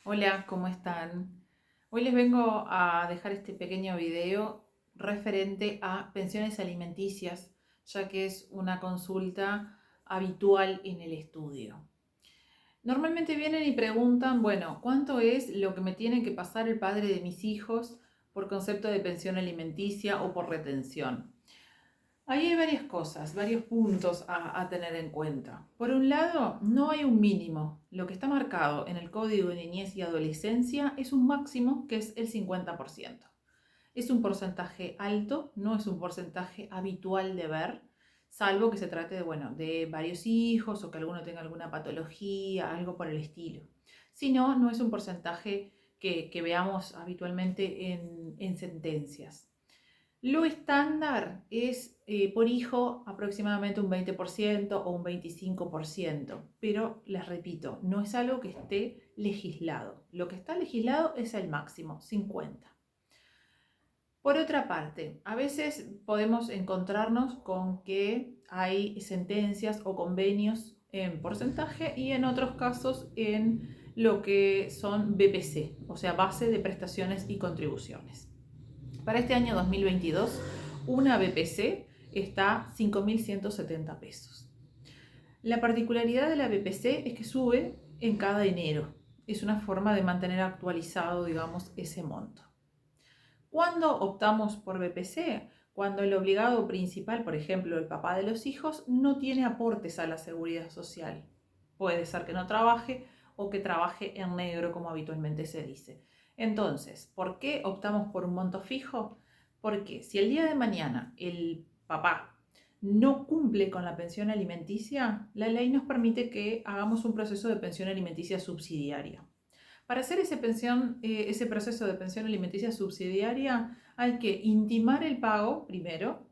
Hola, ¿cómo están? Hoy les vengo a dejar este pequeño video referente a pensiones alimenticias, ya que es una consulta habitual en el estudio. Normalmente vienen y preguntan, bueno, ¿cuánto es lo que me tiene que pasar el padre de mis hijos por concepto de pensión alimenticia o por retención? Ahí hay varias cosas, varios puntos a tener en cuenta. Por un lado, no hay un mínimo. Lo que está marcado en el Código de Niñez y Adolescencia es un máximo que es el 50%. Es un porcentaje alto, no es un porcentaje habitual de ver, salvo que se trate de, bueno, de varios hijos o que alguno tenga alguna patología, algo por el estilo. Si no, no es un porcentaje que veamos habitualmente en sentencias. Lo estándar es por hijo aproximadamente un 20% o un 25%, pero les repito, no es algo que esté legislado. Lo que está legislado es el máximo, 50. Por otra parte, a veces podemos encontrarnos con que hay sentencias o convenios en porcentaje y en otros casos en lo que son BPC, o sea, base de prestaciones y contribuciones. Para este año 2022, una BPC está a 5.170 pesos. La particularidad de la BPC es que sube en cada enero. Es una forma de mantener actualizado, digamos, ese monto. ¿Cuándo optamos por BPC? Cuando el obligado principal, por ejemplo, el papá de los hijos, no tiene aportes a la seguridad social. Puede ser que no trabaje o que trabaje en negro, como habitualmente se dice. Entonces, ¿por qué optamos por un monto fijo? Porque si el día de mañana el papá no cumple con la pensión alimenticia, la ley nos permite que hagamos un proceso de pensión alimenticia subsidiaria. Para hacer ese proceso de pensión alimenticia subsidiaria hay que intimar el pago primero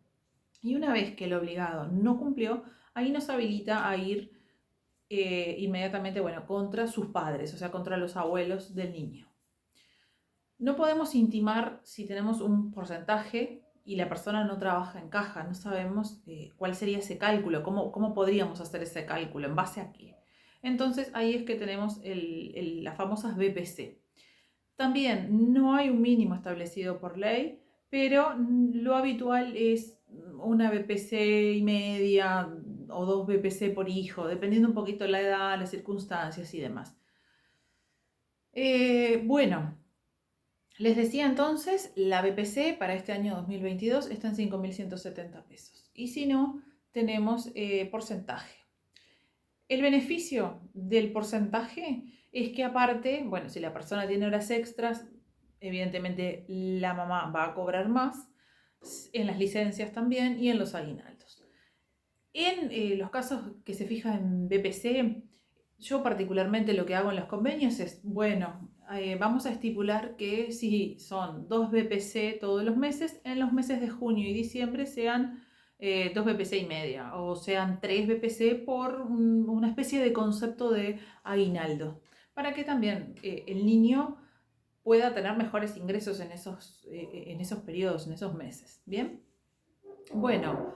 y una vez que el obligado no cumplió, ahí nos habilita a ir inmediatamente, bueno, contra sus padres, o sea, contra los abuelos del niño. No podemos intimar si tenemos un porcentaje y la persona no trabaja en caja, no sabemos cuál sería ese cálculo, cómo podríamos hacer ese cálculo, en base a qué. Entonces ahí es que tenemos las famosas BPC. También no hay un mínimo establecido por ley, pero lo habitual es una BPC y media o dos BPC por hijo, dependiendo un poquito de la edad, las circunstancias y demás. Bueno, les decía entonces, la BPC para este año 2022 está en 5.170 pesos. Y si no, tenemos porcentaje. El beneficio del porcentaje es que aparte, bueno, si la persona tiene horas extras, evidentemente la mamá va a cobrar más, en las licencias también y en los aguinaldos. En los casos que se fijan en BPC, yo particularmente lo que hago en los convenios es, bueno, vamos a estipular que si son 2 BPC todos los meses, en los meses de junio y diciembre sean 2 BPC y media, o sean 3 BPC por una especie de concepto de aguinaldo, para que también el niño pueda tener mejores ingresos en esos periodos, en esos meses. ¿Bien? Bueno,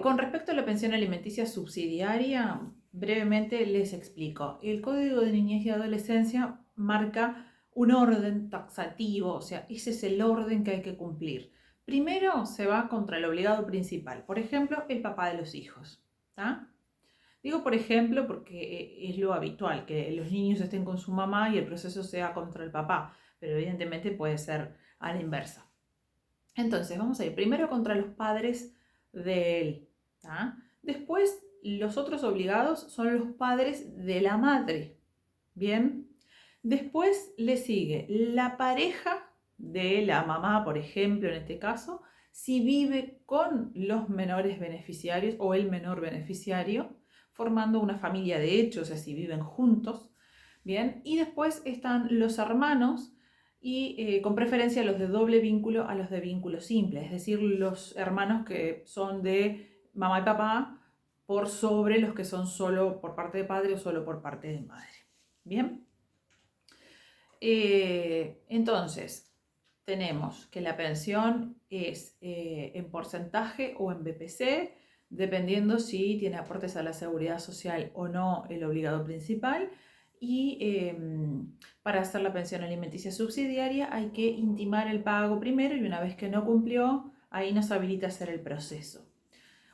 con respecto a la pensión alimenticia subsidiaria, brevemente les explico. El Código de Niñez y Adolescencia marca un orden taxativo, o sea, ese es el orden que hay que cumplir. Primero se va contra el obligado principal, por ejemplo, el papá de los hijos. ¿Tá? Digo por ejemplo porque es lo habitual, que los niños estén con su mamá y el proceso sea contra el papá, pero evidentemente puede ser a la inversa. Entonces, vamos a ir primero contra los padres de él. ¿Tá? Después, los otros obligados son los padres de la madre. Bien. Después le sigue la pareja de la mamá, por ejemplo, en este caso, si vive con los menores beneficiarios o el menor beneficiario, formando una familia de hecho, o sea, si viven juntos. Bien. Y después están los hermanos y con preferencia los de doble vínculo a los de vínculo simple, es decir, los hermanos que son de mamá y papá por sobre los que son solo por parte de padre o solo por parte de madre. Bien, entonces tenemos que la pensión es en porcentaje o en BPC, dependiendo si tiene aportes a la seguridad social o no el obligado principal. y para hacer la pensión alimenticia subsidiaria hay que intimar el pago primero y una vez que no cumplió, ahí nos habilita a hacer el proceso.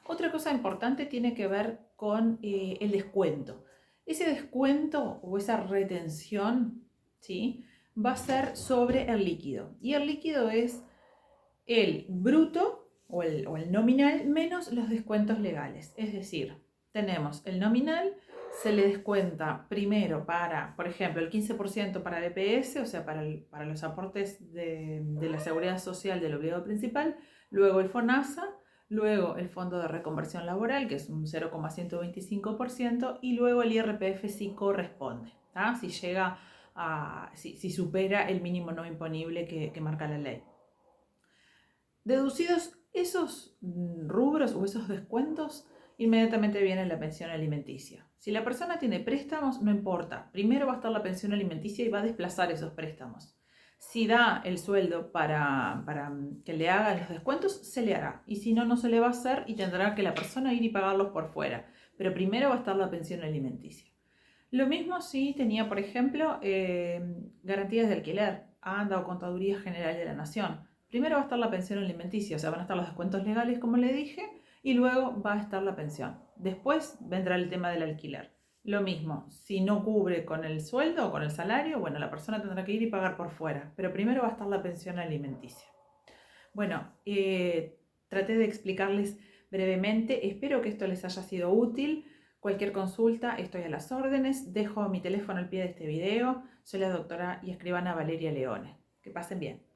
Otra cosa importante tiene que ver con el descuento. Ese descuento o esa retención, ¿sí?, va a ser sobre el líquido. Y el líquido es el bruto o el nominal menos los descuentos legales. Es decir, tenemos el nominal, se le descuenta primero para, por ejemplo, el 15% para DPS, o sea, para los aportes de la seguridad social del obligado principal, luego el FONASA, luego el Fondo de Reconversión Laboral, que es un 0,125%, y luego el IRPF si corresponde, ¿tá? Si llega si supera el mínimo no imponible que marca la ley. Deducidos esos rubros o esos descuentos, inmediatamente viene la pensión alimenticia. Si la persona tiene préstamos, no importa. Primero va a estar la pensión alimenticia y va a desplazar esos préstamos. Si da el sueldo para que le hagan los descuentos, se le hará. Y si no, no se le va a hacer y tendrá que la persona ir y pagarlos por fuera. Pero primero va a estar la pensión alimenticia. Lo mismo si tenía, por ejemplo, garantías de alquiler, ANDA o Contaduría General de la Nación. Primero va a estar la pensión alimenticia, o sea, van a estar los descuentos legales, como le dije, y luego va a estar la pensión. Después vendrá el tema del alquiler. Lo mismo, si no cubre con el sueldo o con el salario, bueno, la persona tendrá que ir y pagar por fuera, pero primero va a estar la pensión alimenticia. Bueno, traté de explicarles brevemente, espero que esto les haya sido útil. Cualquier consulta, estoy a las órdenes. Dejo mi teléfono al pie de este video. Soy la doctora y escribana Valeria Leone. Que pasen bien.